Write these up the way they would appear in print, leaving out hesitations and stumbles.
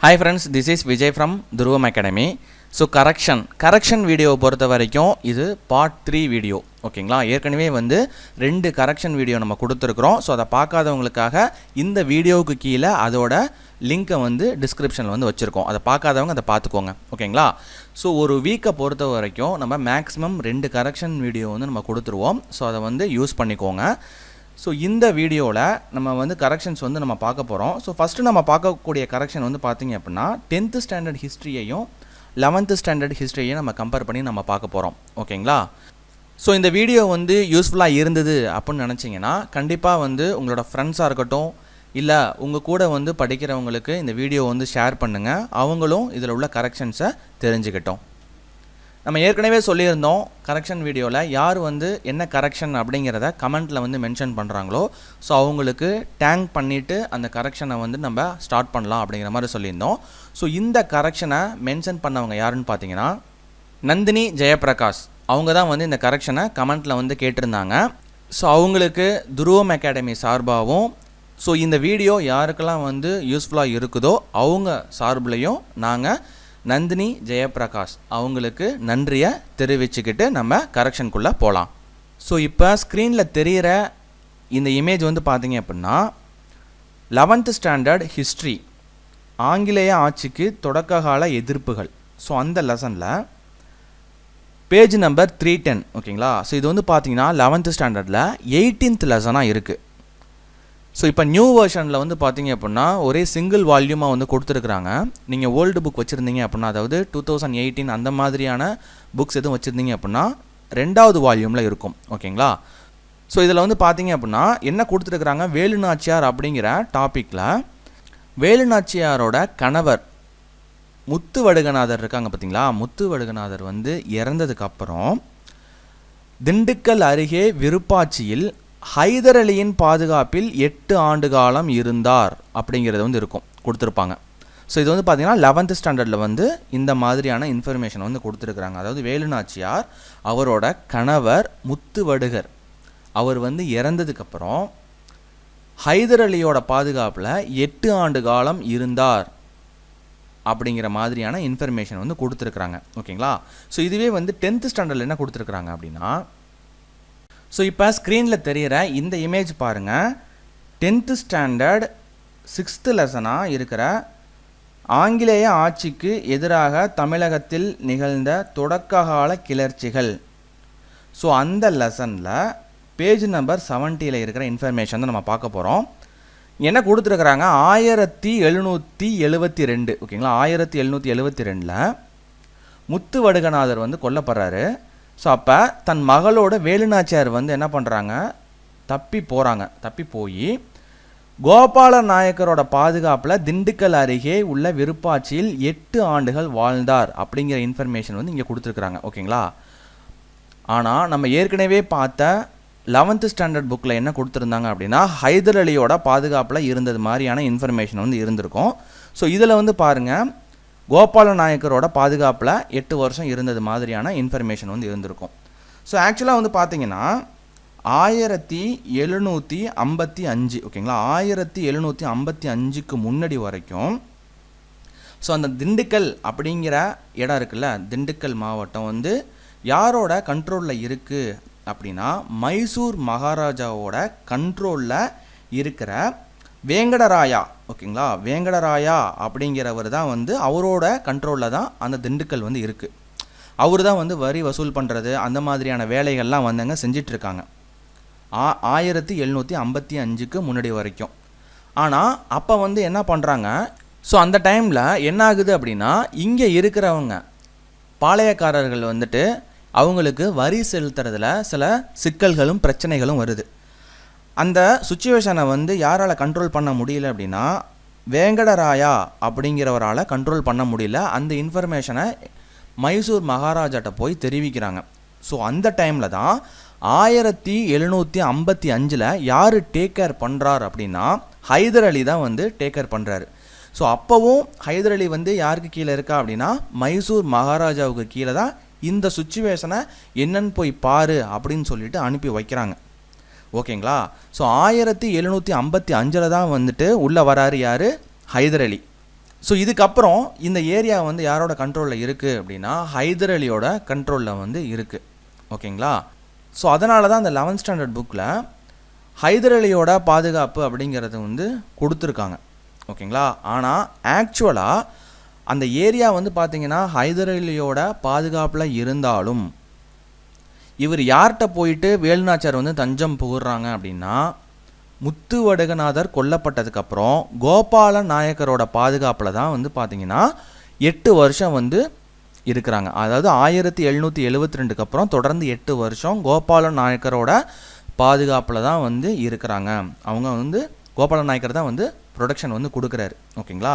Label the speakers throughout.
Speaker 1: Hi friends, this is Vijay from Dhruvam Academy. So correction video பொறுத்த வரைக்கும் இது part 3 video ஓகேங்களா. ஏற்கனவே வந்து 2 கரெக்ஷன் வீடியோ நம்ம கொடுத்துருக்குறோம். ஸோ அதை பார்க்காதவங்களுக்காக இந்த வீடியோவுக்கு கீழே அதோட லிங்க்கை வந்து டிஸ்கிரிப்ஷனில் வந்து வச்சுருக்கோம். அதை பார்க்காதவங்க அதை பார்த்துக்கோங்க ஓகேங்களா. ஸோ ஒரு வீக்கை பொறுத்த வரைக்கும் நம்ம மேக்ஸிமம் 2 கரெக்ஷன் வீடியோ வந்து நம்ம கொடுத்துருவோம். ஸோ அதை வந்து யூஸ் பண்ணிக்கோங்க. ஸோ இந்த வீடியோவில் நம்ம வந்து கரெக்ஷன்ஸ் வந்து நம்ம பார்க்க போகிறோம். ஸோ ஃபஸ்ட்டு நம்ம பார்க்கக்கூடிய கரெக்ஷன் வந்து பார்த்திங்க அப்படின்னா 10th ஸ்டாண்டர்ட் ஹிஸ்ட்ரியையும் 11th ஸ்டாண்டர்ட் ஹிஸ்ட்ரியையும் நம்ம கம்பேர் பண்ணி நம்ம பார்க்க போகிறோம் ஓகேங்களா. ஸோ இந்த வீடியோ வந்து யூஸ்ஃபுல்லாக இருந்தது அப்படின்னு நினச்சிங்கன்னா கண்டிப்பாக வந்து உங்களோட ஃப்ரெண்ட்ஸாக இருக்கட்டும் இல்லை உங்கள் கூட வந்து படிக்கிறவங்களுக்கு இந்த வீடியோ வந்து ஷேர் பண்ணுங்கள். அவங்களும் இதில் உள்ள கரெக்ஷன்ஸை தெரிஞ்சுக்கிட்டோம். நம்ம ஏற்கனவே சொல்லியிருந்தோம் கரெக்ஷன் வீடியோவில் யார் வந்து என்ன கரெக்ஷன் அப்படிங்கிறத கமெண்ட்டில் வந்து மென்ஷன் பண்ணுறாங்களோ ஸோ அவங்களுக்கு டேங்க் பண்ணிவிட்டு அந்த கரெக்ஷனை வந்து நம்ம ஸ்டார்ட் பண்ணலாம் அப்படிங்கிற மாதிரி சொல்லியிருந்தோம். ஸோ இந்த கரெக்ஷனை மென்ஷன் பண்ணவங்க யாருன்னு பார்த்தீங்கன்னா நந்தினி ஜெயபிரகாஷ். அவங்க தான் வந்து இந்த கரெக்ஷனை கமெண்ட்டில் வந்து கேட்டிருந்தாங்க. ஸோ அவங்களுக்கு துருவம் அகாடமி சார்பாகவும் ஸோ இந்த வீடியோ யாருக்கெல்லாம் வந்து யூஸ்ஃபுல்லாக இருக்குதோ அவங்க சார்பிலையும் நாங்கள் நந்தினி ஜெயபிரகாஷ் அவங்களுக்கு நன்றியை தெரிவிச்சுக்கிட்டு நம்ம கரெக்ஷனுக்குள்ளே போகலாம். ஸோ இப்போ ஸ்க்ரீனில் தெரிகிற இந்த இமேஜ் வந்து பார்த்தீங்க அப்படின்னா 11th ஸ்டாண்டர்ட் ஹிஸ்ட்ரி ஆங்கிலேய ஆட்சிக்கு தொடக்க கால எதிர்ப்புகள். ஸோ அந்த லெசனில் பேஜ் நம்பர் 310 ஓகேங்களா. ஸோ இது வந்து பார்த்தீங்கன்னா 11th ஸ்டாண்டர்டில் 18th லெசனாக இருக்குது. ஸோ இப்போ நியூ வெர்ஷனில் வந்து பார்த்தீங்க அப்படின்னா ஒரே சிங்கிள் வால்யூமாக வந்து கொடுத்துருக்குறாங்க. நீங்கள் ஓல்டு புக் வச்சுருந்தீங்க அப்படின்னா அதாவது 2018 அந்த மாதிரியான புக்ஸ் எதுவும் வச்சுருந்தீங்க அப்படின்னா 2வது வால்யூமில் இருக்கும் ஓகேங்களா. ஸோ இதில் வந்து பார்த்தீங்க அப்படின்னா என்ன கொடுத்துருக்குறாங்க, வேலுநாச்சியார் அப்படிங்கிற டாப்பிக்கில் வேலுநாச்சியாரோட கணவர் முத்துவடுகநாதர் இருக்காங்க பார்த்தீங்களா. முத்துவடுகநாதர் வந்து இறந்ததுக்கப்புறம் திண்டுக்கல் அருகே விருப்பாட்சியில் ஹைதர் அலியின் பாதுகாப்பில் 8 ஆண்டு காலம் இருந்தார் அப்படிங்கிறது வந்து இருக்கும் கொடுத்துருப்பாங்க. ஸோ இது வந்து பார்த்திங்கன்னா 11th ஸ்டாண்டர்டில் வந்து இந்த மாதிரியான இன்ஃபர்மேஷன் வந்து கொடுத்துருக்குறாங்க. அதாவது வேலுநாச்சியார் அவரோட கணவர் முத்துவடுகர் அவர் வந்து இறந்ததுக்கப்புறம் ஹைதர் அலியோட பாதுகாப்பில் 8 ஆண்டு காலம் இருந்தார் அப்படிங்கிற மாதிரியான இன்ஃபர்மேஷன் வந்து கொடுத்துருக்குறாங்க ஓகேங்களா. ஸோ இதுவே வந்து 10th ஸ்டாண்டர்டில் என்ன கொடுத்துருக்குறாங்க அப்படின்னா ஸோ இப்போ ஸ்க்ரீனில் தெரிகிற இந்த இமேஜ் பாருங்கள். 10th ஸ்டாண்டர்ட் 6th லெசனாக இருக்கிற ஆங்கிலேய ஆட்சிக்கு எதிராக தமிழகத்தில் நிகழ்ந்த தொடக்ககால கிளர்ச்சிகள். ஸோ அந்த லெசனில் பேஜ் நம்பர் 70 இருக்கிற இன்ஃபர்மேஷன் தான் நம்ம பார்க்க போகிறோம். என்ன கொடுத்துருக்குறாங்க, 1772 ஓகேங்களா. 1772 முத்துவடுகநாதர் வந்து கொல்லப்படுறாரு. ஸோ அப்போ தன் மகளோட வேலுநாச்சியார் வந்து என்ன பண்ணுறாங்க, தப்பி போய் கோபால நாயக்கரோட பாதுகாப்பில் திண்டுக்கல் அருகே உள்ள விருப்பாட்சியில் 8 ஆண்டுகள் வாழ்ந்தார் அப்படிங்கிற இன்ஃபர்மேஷன் வந்து இங்கே கொடுத்துருக்குறாங்க ஓகேங்களா. ஆனால் நம்ம ஏற்கனவே பார்த்த 11th ஸ்டாண்டர்ட் புக்கில் என்ன கொடுத்துருந்தாங்க அப்படின்னா ஹைதர் அலியோட பாதுகாப்பில் இருந்தது மாதிரியான இன்ஃபர்மேஷன் வந்து இருந்திருக்கும். ஸோ இதில் வந்து பாருங்கள் கோபால நாயக்கரோட பாதுகாப்பில் 8 வருஷம் இருந்தது மாதிரியான இன்ஃபர்மேஷன் வந்து இருந்திருக்கும். ஸோ ஆக்சுவலாக வந்து பார்த்தீங்கன்னா 1755 ஓகேங்களா. 1755க்கு முன்னாடி வரைக்கும் ஸோ அந்த திண்டுக்கல் அப்படிங்கிற இடம் இருக்குல்ல, திண்டுக்கல் மாவட்டம் வந்து யாரோட கண்ட்ரோலில் இருக்குது அப்படின்னா மைசூர் மகாராஜாவோட கண்ட்ரோலில் இருக்கிற வேங்கடராயா ஓகேங்களா. வேங்கடராயா அப்படிங்கிறவர் தான் வந்து அவரோட கண்ட்ரோலில் தான் அந்த திண்டுக்கல் வந்து இருக்குது. அவர் தான் வந்து வரி வசூல் பண்ணுறது அந்த மாதிரியான வேலைகள்லாம் வந்தங்க செஞ்சிட்ருக்காங்க 1755க்கு முன்னாடி வரைக்கும். ஆனால் அப்போ வந்து என்ன பண்ணுறாங்க, ஸோ அந்த டைமில் என்ன ஆகுது அப்படின்னா இங்கே இருக்கிறவங்க பாளையக்காரர்கள் வந்துட்டு அவங்களுக்கு வரி செலுத்துறதுல சில சிக்கல்களும் பிரச்சனைகளும் வருது. அந்த சுச்சுவேஷனை வந்து யாரால் கண்ட்ரோல் பண்ண முடியல அப்படின்னா வேங்கடராயா அப்படிங்கிறவரால் கண்ட்ரோல் பண்ண முடியல. அந்த இன்ஃபர்மேஷனை மைசூர் மகாராஜாட்ட போய் தெரிவிக்கிறாங்க. ஸோ அந்த டைமில் தான் 1755 யார் டேக் கேர் பண்ணுறார் அப்படின்னா ஹைதர் அலி தான் வந்து டேக் கேர் பண்ணுறாரு. ஸோ அப்போவும் ஹைதர் அலி வந்து யாருக்கு கீழே இருக்கா அப்படின்னா மைசூர் மகாராஜாவுக்கு கீழே தான். இந்த சுச்சுவேஷனை என்னன்னு போய் பாரு அப்படின்னு சொல்லிட்டு அனுப்பி வைக்கிறாங்க ஓகேங்களா. ஸோ 1755 தான் வந்துட்டு உள்ளே வராரு யார், ஹைதர் அலி. ஸோ இதுக்கப்புறம் இந்த ஏரியா வந்து யாரோட கண்ட்ரோலில் இருக்குது அப்படின்னா ஹைதர் அலியோட கண்ட்ரோலில் வந்து இருக்குது. ஓகேங்களா? ஸோ அதனால தான் அந்த 11th ஸ்டாண்டர்ட் புக்கில் ஹைதர் அலியோட பாதுகாப்பு அப்படிங்கிறது வந்து கொடுத்துருக்காங்க. ஓகேங்களா? ஆனால் ஆக்சுவலாக அந்த ஏரியா வந்து பார்த்திங்கன்னா ஹைதர் அலியோட பாதுகாப்பில் இருந்தாலும் இவர் யார்கிட்ட போயிட்டு வேலுநாச்சியார் வந்து தஞ்சம் புகுறாங்க அப்படின்னா முத்துவடுகநாதர் கொல்லப்பட்டதுக்கப்புறம் கோபால நாயக்கரோட பாதுகாப்பில் தான் வந்து பார்த்திங்கன்னா 8 வருஷம் வந்து இருக்கிறாங்க. அதாவது 1772 அப்புறம் தொடர்ந்து 8 வருஷம் கோபால நாயக்கரோட பாதுகாப்பில் தான் வந்து இருக்கிறாங்க. அவங்க வந்து கோபால நாயக்கர் தான் வந்து ப்ரொடெக்ஷன் வந்து கொடுக்குறாரு. ஓகேங்களா?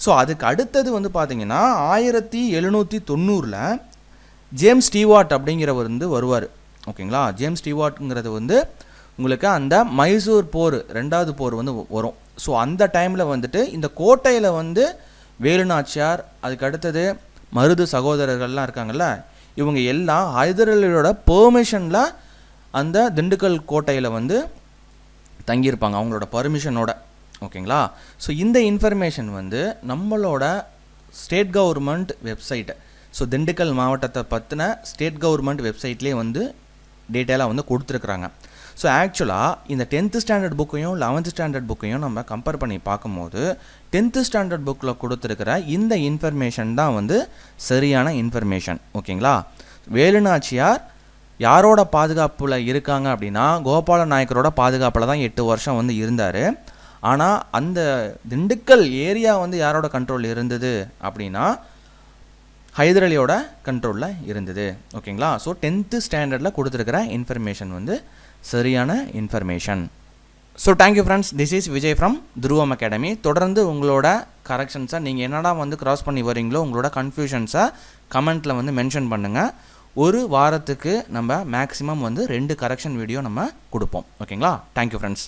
Speaker 1: ஸோ அதுக்கு அடுத்தது வந்து பார்த்திங்கன்னா 1790 ஜேம்ஸ் ஸ்டீவார்ட் அப்படிங்கிறவர் வந்து வருவார். ஓகேங்களா? ஜேம்ஸ் ஸ்டீவார்ட்ங்கிறது வந்து உங்களுக்கு அந்த மைசூர் போர் 2வது போர் வந்து வரும். ஸோ அந்த டைமில் வந்துட்டு இந்த கோட்டையில் வந்து வேலுநாச்சியார், அதுக்கு அடுத்தது மருது சகோதரர்கள்லாம் இருக்காங்கல்ல, இவங்க எல்லாம் ஹைதர் அலியோட பெர்மிஷனில் அந்த திண்டுக்கல் கோட்டையில் வந்து தங்கியிருப்பாங்க, அவங்களோட பர்மிஷனோட. ஓகேங்களா? ஸோ இந்த இன்ஃபர்மேஷன் வந்து நம்மளோட state government website, so Dindigul மாவட்டத்தை பற்றின ஸ்டேட் கவர்மெண்ட் வெப்சைட்லேயே வந்து டீட்டெயிலாக வந்து கொடுத்துருக்குறாங்க. ஸோ ஆக்சுவலாக இந்த 10th ஸ்டாண்டர்ட் புக்கையும் 11th ஸ்டாண்டர்ட் புக்கையும் நம்ம கம்பேர் பண்ணி பார்க்கும்போது 10th ஸ்டாண்டர்ட் புக்கில் கொடுத்துருக்கிற இந்த இன்ஃபர்மேஷன் தான் வந்து சரியான இன்ஃபர்மேஷன். ஓகேங்களா? வேலுநாச்சியார் யாரோட பாதுகாப்பில் இருக்காங்க அப்படின்னா கோபால நாயக்கரோட பாதுகாப்பில் தான் 8 வருஷம் வந்து இருந்தார். ஆனால் அந்த திண்டுக்கல் ஏரியா வந்து யாரோட கண்ட்ரோல் இருந்தது அப்படின்னா ஹைதர் அலியோட கண்ட்ரோலில் இருந்தது. ஓகேங்களா? ஸோ 10th ஸ்டாண்டர்டில் கொடுத்துருக்கிற இன்ஃபர்மேஷன் வந்து சரியான information. So thank you friends, this is Vijay from துருவம் அகாடமி. தொடர்ந்து உங்களோட கரெக்ஷன்ஸை நீங்கள் என்னடா வந்து கிராஸ் பண்ணி வரீங்களோ உங்களோட கன்ஃபியூஷன்ஸை கமெண்ட்டில் வந்து மென்ஷன் பண்ணுங்கள். ஒரு வாரத்துக்கு நம்ம மேக்ஸிமம் வந்து 2 கரெக்ஷன் வீடியோ நம்ம கொடுப்போம். ஓகேங்களா? Thank you friends.